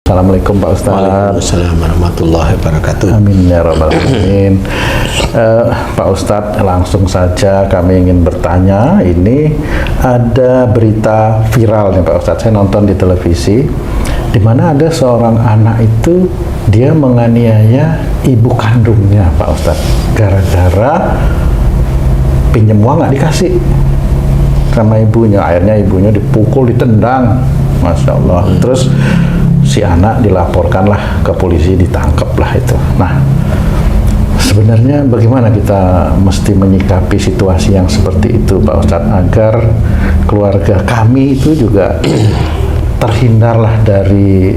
Assalamualaikum Pak Ustadz. Waalaikumsalam warahmatullahi wabarakatuh. Amin ya rabbal alamin. Pak Ustadz, langsung saja kami ingin bertanya. Ini ada berita viral nih Pak Ustadz. Saya nonton di televisi, di mana ada seorang anak itu dia menganiaya ibu kandungnya Pak Ustadz, gara-gara pinjem uang nggak dikasih sama ibunya. Akhirnya ibunya dipukul, ditendang, Masya Allah. Terus si anak dilaporkanlah ke polisi, ditangkaplah itu. Nah, sebenarnya bagaimana kita mesti menyikapi situasi yang seperti itu Pak Ustadz, agar keluarga kami itu juga terhindarlah dari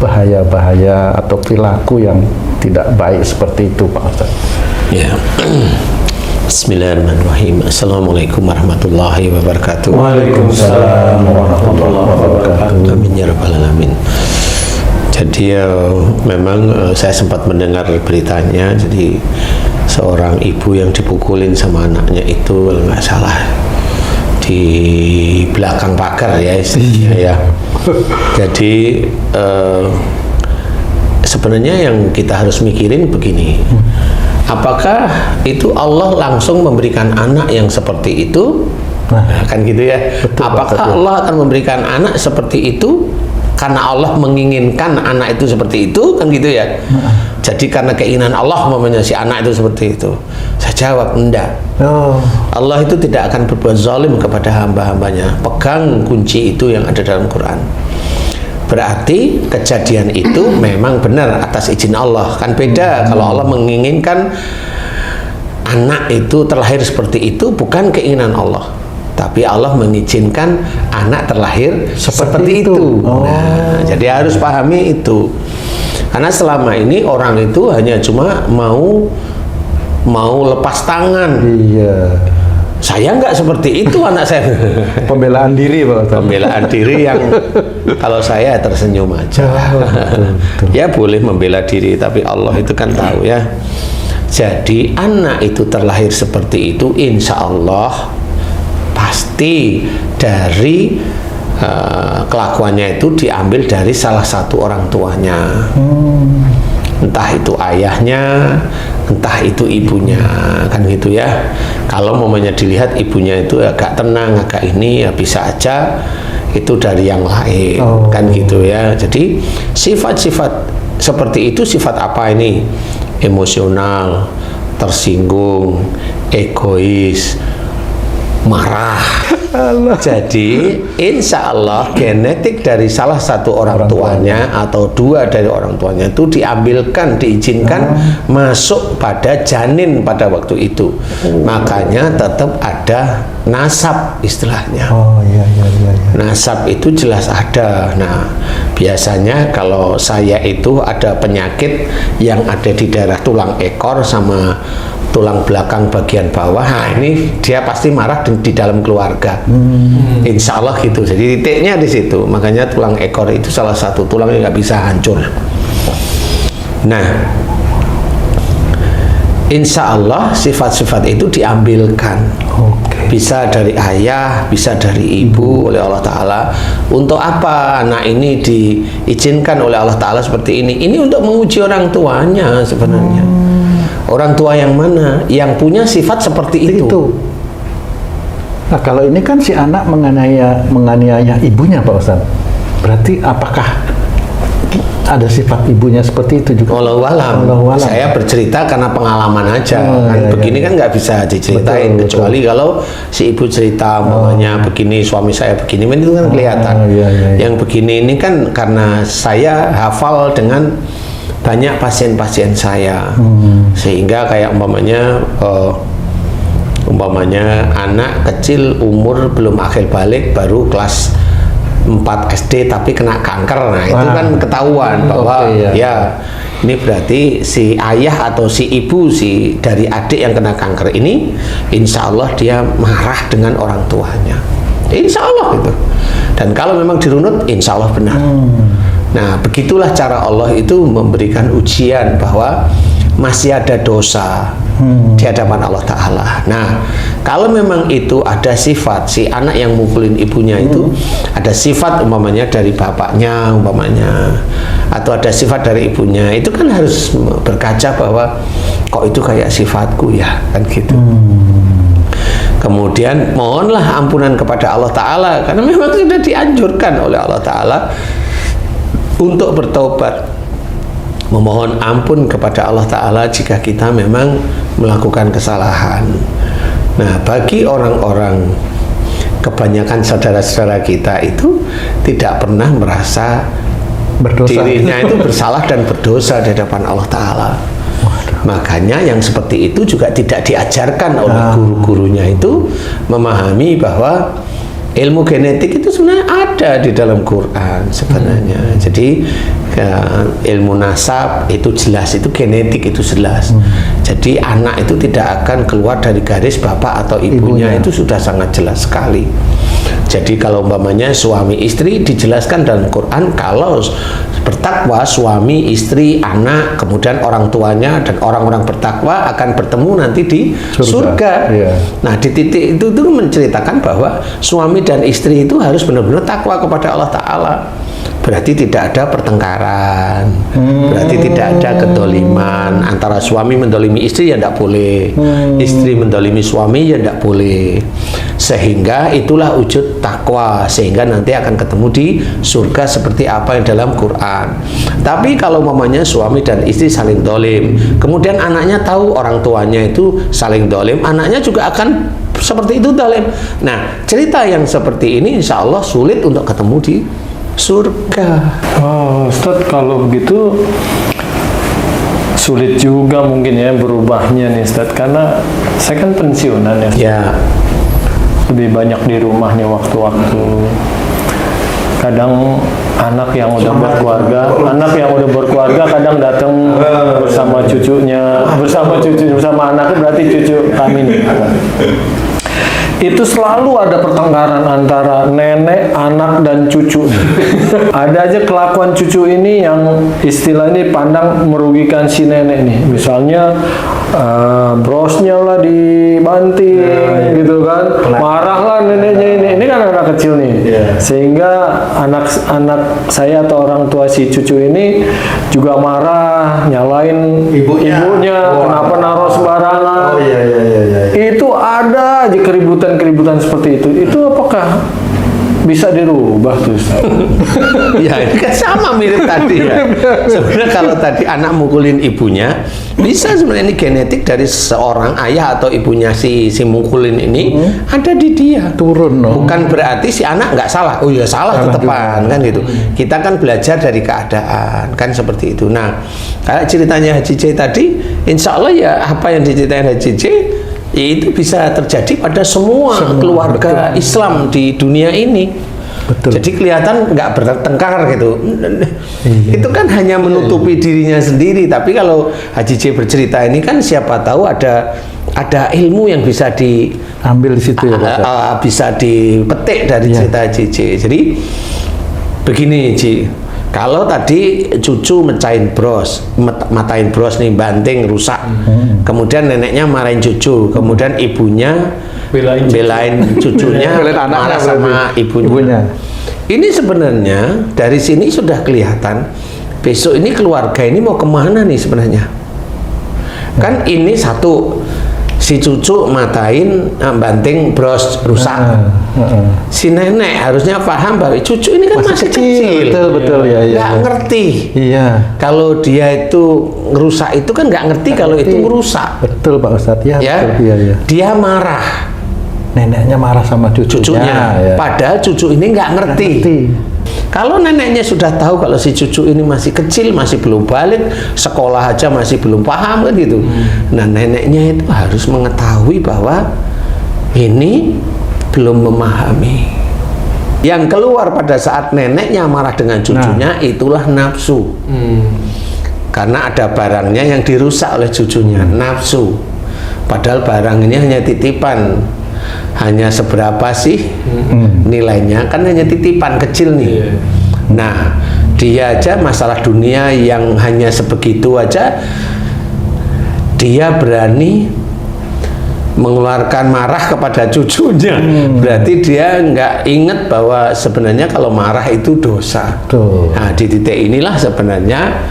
bahaya-bahaya atau perilaku yang tidak baik seperti itu Pak Ustadz. Ya. Bismillahirrahmanirrahim. Assalamualaikum warahmatullahi wabarakatuh. Waalaikumsalam warahmatullahi wabarakatuh. Amin ya rabbal alamin. Jadi memang saya sempat mendengar beritanya. Jadi seorang ibu yang dipukulin sama anaknya itu, kalau nggak salah, di belakang pagar ya istilahnya ya. Jadi sebenarnya yang kita harus mikirin begini, apakah itu Allah langsung memberikan anak yang seperti itu? Nah, kan gitu ya. Betul, apakah betul. Allah akan memberikan anak seperti itu karena Allah menginginkan anak itu seperti itu, kan gitu ya? Jadi karena keinginan Allah memangnya si anak itu seperti itu. Saya jawab enggak. Allah itu tidak akan berbuat zalim kepada hamba-hambanya. Pegang kunci itu yang ada dalam Quran. Berarti kejadian itu memang benar atas izin Allah. Kan beda kalau Allah menginginkan anak itu terlahir seperti itu, bukan keinginan Allah, tapi Allah mengizinkan anak terlahir seperti itu. Nah, jadi harus pahami itu. Karena selama ini orang itu hanya cuma mau lepas tangan. Iya. Saya nggak seperti itu anak saya. Pembelaan diri Pak Ustadz. Pembelaan diri yang kalau saya tersenyum aja. Ya boleh membela diri, tapi Allah itu kan tahu ya. Jadi anak itu terlahir seperti itu, insya Allah pasti dari kelakuannya itu diambil dari salah satu orang tuanya. Entah itu ayahnya, entah itu ibunya, kan gitu ya. Kalau momennya dilihat ibunya itu agak tenang, agak ini, ya bisa aja itu dari yang lain, kan gitu ya. Jadi sifat-sifat seperti itu sifat apa ini? Emosional, tersinggung, egois, marah. Jadi insya Allah genetik dari salah satu orang tuanya atau dua dari orang tuanya itu diambilkan, diizinkan masuk pada janin pada waktu itu. Makanya tetap ada nasab istilahnya. Nasab itu jelas ada. Nah, biasanya kalau saya itu ada penyakit yang ada di daerah tulang ekor sama tulang belakang bagian bawah, nah ini dia pasti marah di dalam keluarga. Insya Allah gitu. Jadi titiknya di situ. Makanya tulang ekor itu salah satu tulang yang nggak bisa hancur. Nah, insya Allah sifat-sifat itu diambilkan. Bisa dari ayah, bisa dari ibu oleh Allah Ta'ala. Untuk apa anak ini diizinkan oleh Allah Ta'ala seperti ini? Ini untuk menguji orang tuanya sebenarnya. Orang tua yang mana? Yang punya sifat seperti itu. Nah, kalau ini kan si anak menganiaya ibunya Pak Ustadz. Berarti apakah ada sifat ibunya seperti itu juga? Wallahu alam. Saya bercerita karena pengalaman aja. Begini kan nggak bisa diceritain, kecuali kalau si ibu cerita mamanya begini, suami saya begini, itu kan kelihatan. Yang begini ini kan karena saya hafal dengan banyak pasien-pasien saya, sehingga kayak umpamanya anak kecil umur belum akhir balik, baru kelas 4 SD tapi kena kanker. Nah itu kan ketahuan bahwa ya ini berarti si ayah atau si ibu dari adik yang kena kanker ini, insya Allah dia marah dengan orang tuanya, insya Allah itu. Dan kalau memang dirunut, insya Allah benar. Nah, begitulah cara Allah itu memberikan ujian bahwa masih ada dosa, di hadapan Allah Ta'ala. Nah, kalau memang itu ada sifat si anak yang mukulin ibunya itu ada sifat umpamanya dari bapaknya umpamanya, atau ada sifat dari ibunya, itu kan harus berkaca bahwa kok itu kayak sifatku ya, kan gitu. Kemudian mohonlah ampunan kepada Allah Ta'ala, karena memang sudah dianjurkan oleh Allah Ta'ala untuk bertobat, memohon ampun kepada Allah Ta'ala jika kita memang melakukan kesalahan. Nah, bagi orang-orang, kebanyakan saudara-saudara kita itu tidak pernah merasa Berdosa. dirinya itu bersalah dan berdosa di hadapan Allah Ta'ala. Makanya yang seperti itu juga tidak diajarkan oleh guru-gurunya itu memahami bahwa ilmu genetik itu sebenarnya ada di dalam Quran sebenarnya. Jadi ilmu nasab itu jelas, itu genetik itu jelas. Jadi anak itu tidak akan keluar dari garis bapak atau ibunya. Itu sudah sangat jelas sekali. Jadi kalau umpamanya suami istri dijelaskan dalam Quran, kalau bertakwa suami, istri, anak, kemudian orang tuanya dan orang-orang bertakwa akan bertemu nanti di surga. Nah, di titik itu menceritakan bahwa suami dan istri itu harus benar-benar takwa kepada Allah Ta'ala. Berarti tidak ada pertengkaran, berarti tidak ada kedoliman antara suami mendolimi istri, ya tidak boleh, istri mendolimi suami, ya tidak boleh. Sehingga itulah wujud takwa, sehingga nanti akan ketemu di surga seperti apa yang dalam Quran. Tapi kalau mamanya suami dan istri saling dolim, kemudian anaknya tahu orang tuanya itu saling dolim, anaknya juga akan seperti itu dolim. Nah, cerita yang seperti ini insya Allah sulit untuk ketemu di surga. Oh, Ustadz, kalau begitu sulit juga mungkin ya berubahnya nih Ustadz, karena saya kan pensiunan ya. Ya. Lebih banyak di rumah nih waktu-waktu. Kadang anak yang udah berkeluarga kadang datang bersama cucunya, bersama anaknya, berarti cucu kami nih. Itu selalu ada pertengkaran antara nenek, anak, dan cucu. Ada aja kelakuan cucu ini yang istilahnya pandang merugikan si nenek nih. Misalnya brosnya lah dibanting, gitu kan. Marah lah neneknya ini kan anak kecil nih. Sehingga anak saya atau orang tua si cucu ini juga marah, nyalain ibunya. Kenapa naruh sembarangan. Itu ada aja keributan seperti itu apakah bisa dirubah tuh Ustaz? Ya, ini kan sama mirip tadi ya. Sebenarnya kalau tadi anak mukulin ibunya, bisa sebenarnya ini genetik dari seorang ayah atau ibunya si mukulin ini ada di dia. Turun, no? Bukan berarti si anak nggak salah. Oh ya salah tetepan kan gitu. Kita kan belajar dari keadaan kan seperti itu. Nah, kayak ceritanya Haji J tadi, insya Allah ya apa yang diceritain Haji J itu bisa terjadi pada semua keluarga Islam di dunia ini. Jadi kelihatan nggak bertengkar gitu. Itu kan hanya menutupi dirinya sendiri. Tapi kalau Haji J bercerita ini kan siapa tahu ada ilmu yang bisa diambil di situ ya, bisa dipetik dari cerita Haji J. Jadi begini Ji. Kalau tadi cucu matain bros nih, banting rusak, kemudian neneknya marahin cucu, kemudian ibunya belain cucunya, marah sama ibunya. Ini sebenarnya dari sini sudah kelihatan besok ini keluarga ini mau kemana nih sebenarnya. Kan ini satu, si cucu matain banting bros rusak. Si nenek harusnya paham bahwa cucu ini kan masih kecil. Betul ya. Nggak ngerti. Iya. Kalau dia itu ngerusak itu kan nggak ngerti kalau itu merusak. Betul Pak Ustadz ya. Betul, ya. Dia marah. Neneknya marah sama cucunya. Padahal cucu ini nggak ngerti. Kalau neneknya sudah tahu kalau si cucu ini masih kecil, masih belum balik, sekolah aja masih belum paham kan gitu. Nah, neneknya itu harus mengetahui bahwa ini belum memahami. Yang keluar pada saat neneknya marah dengan cucunya itulah nafsu. Karena ada barangnya yang dirusak oleh cucunya, nafsu. Padahal barang ini hanya titipan. Hanya seberapa sih nilainya? Kan hanya titipan kecil nih. Nah, dia aja masalah dunia yang hanya sebegitu aja dia berani mengeluarkan marah kepada cucunya, berarti dia nggak ingat bahwa sebenarnya kalau marah itu dosa. Betul. Nah, di titik inilah sebenarnya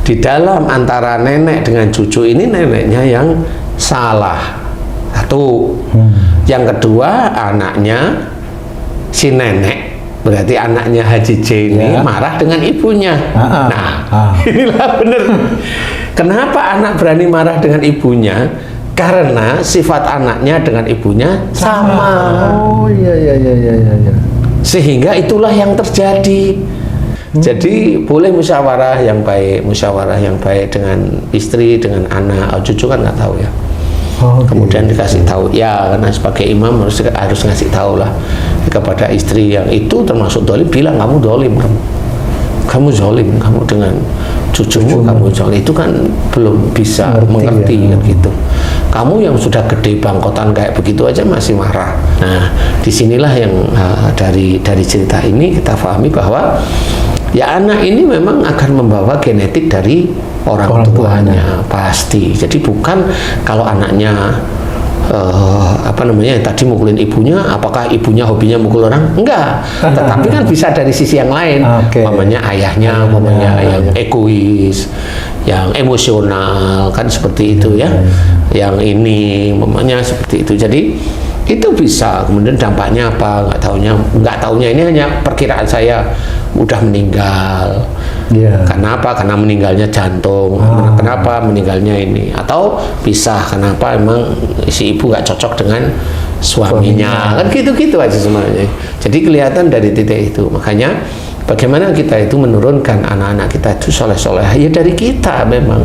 di dalam antara nenek dengan cucu ini neneknya yang salah. Satu. Yang kedua, anaknya si nenek, berarti anaknya Haji J ini Ya. marah dengan ibunya. Nah, inilah benar. Kenapa anak berani marah dengan ibunya? Karena sifat anaknya dengan ibunya sama. Oh iya iya iya iya iya. Sehingga itulah yang terjadi. Jadi boleh musyawarah yang baik dengan istri, dengan anak, cucu kan nggak tahu ya. Kemudian dikasih tahu, ya karena sebagai imam harus ngasih tahu lah kepada istri yang itu termasuk dolim, bilang kamu dolim, kamu zolim, kamu dengan cucumu kamu zolim, itu kan belum bisa mengerti kan gitu. Kamu yang sudah gede bangkotan kayak begitu aja masih marah. Nah, disinilah yang dari cerita ini kita pahami bahwa ya anak ini memang akan membawa genetik dari orang tuanya pasti. Jadi bukan kalau anaknya tadi mukulin ibunya, apakah ibunya hobinya mukul orang? Enggak. Tetapi kan bisa dari sisi yang lain. Mamanya ayahnya, yang egois, yang emosional, kan seperti itu ya. Yang ini mamanya seperti itu. Jadi itu bisa. Kemudian dampaknya apa? Nggak taunya ini hanya perkiraan saya, udah meninggal. Karena apa? Karena meninggalnya jantung. Kenapa meninggalnya ini? Atau pisah? Kenapa? Emang si ibu nggak cocok dengan suaminya. Kan gitu-gitu aja sebenarnya. Jadi kelihatan dari titik itu. Makanya bagaimana kita itu menurunkan anak-anak kita itu soleh-soleh ya dari kita memang.